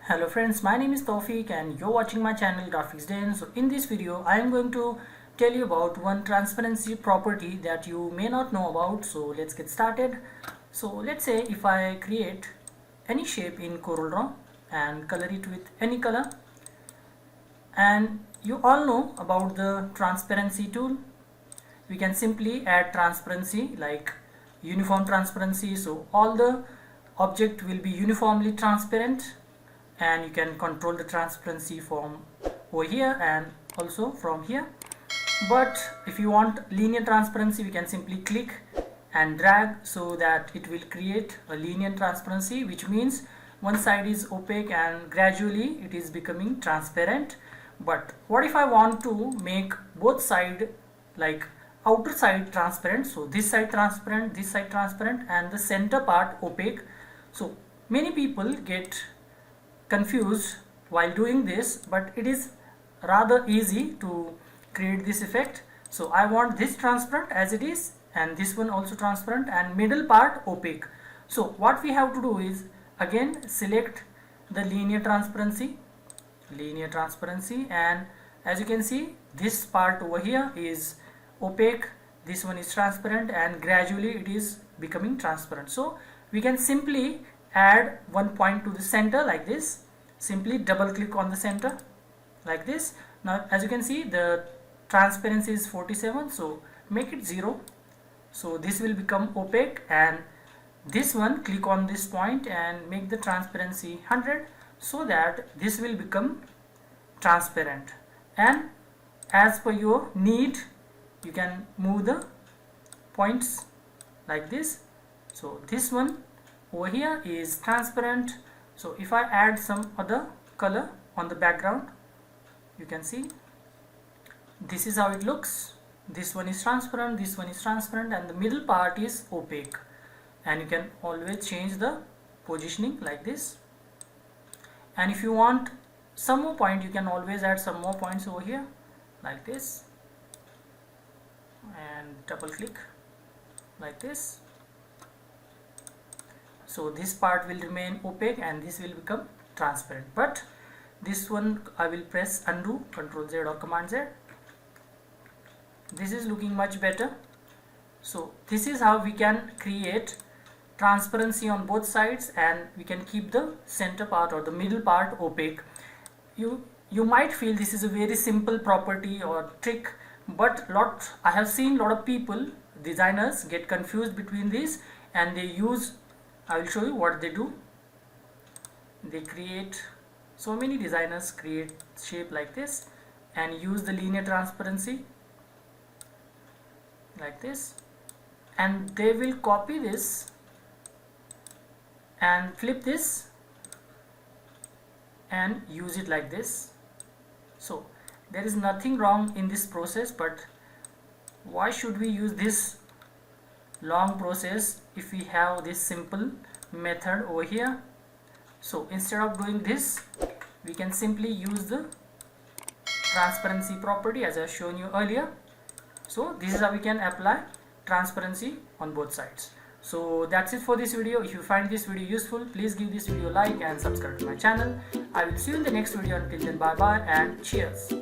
Hello friends, my name is Tawfiq and you're watching my channel Graphics Den. So in this video I am going to tell you about one transparency property that you may not know about. So let's get started. So let's say if I create any shape in CorelDRAW and color it with any color, and you all know about the transparency tool. We can simply add transparency like uniform transparency, so all the object will be uniformly transparent, and you can control the transparency from over here and also from here. But if you want linear transparency, we can simply click and drag so that it will create a linear transparency, which means one side is opaque and gradually it is becoming transparent. But what if I want to make both side, like outer side transparent, so this side transparent, this side transparent, and the center part opaque? So many people get confused while doing this, but it is rather easy to create this effect. So I want this transparent as it is, and this one also transparent, and middle part opaque. So what we have to do is again select the linear transparency, and as you can see, this part over here is opaque, this one is transparent, and gradually it is becoming transparent. So we can simply add one point to the center like this. Simply double click on the center like this. Now as you can see, the transparency is 47, so make it 0, so this will become opaque, and this one, click on this point and make the transparency 100, so that this will become transparent. And as per your need, you can move the points like this. So this one over here is transparent. So if I add some other color on the background, you can see this is how it looks. This one is transparent, this one is transparent, and the middle part is opaque. And you can always change the positioning like this. And if you want some more point, you can always add some more points over here like this, and double click like this. So this part will remain opaque and this will become transparent. But this one I will press undo, Ctrl Z or Command Z. This is looking much better. So this is how we can create transparency on both sides, and we can keep the center part or the middle part opaque. You might feel this is a very simple property or trick, but I have seen a lot of people, designers, get confused between these, and they use, I will show you what they do. They create, so many designers create shape like this and use the linear transparency like this, and they will copy this and flip this and use it like this. So there is nothing wrong in this process, but why should we use this long process if we have this simple method over here? So instead of doing this, we can simply use the transparency property as I have shown you earlier. So this is how we can apply transparency on both sides. So that's it for this video. If you find this video useful, please give this video a like and subscribe to my channel. I will see you in the next video. Until then, bye bye and cheers.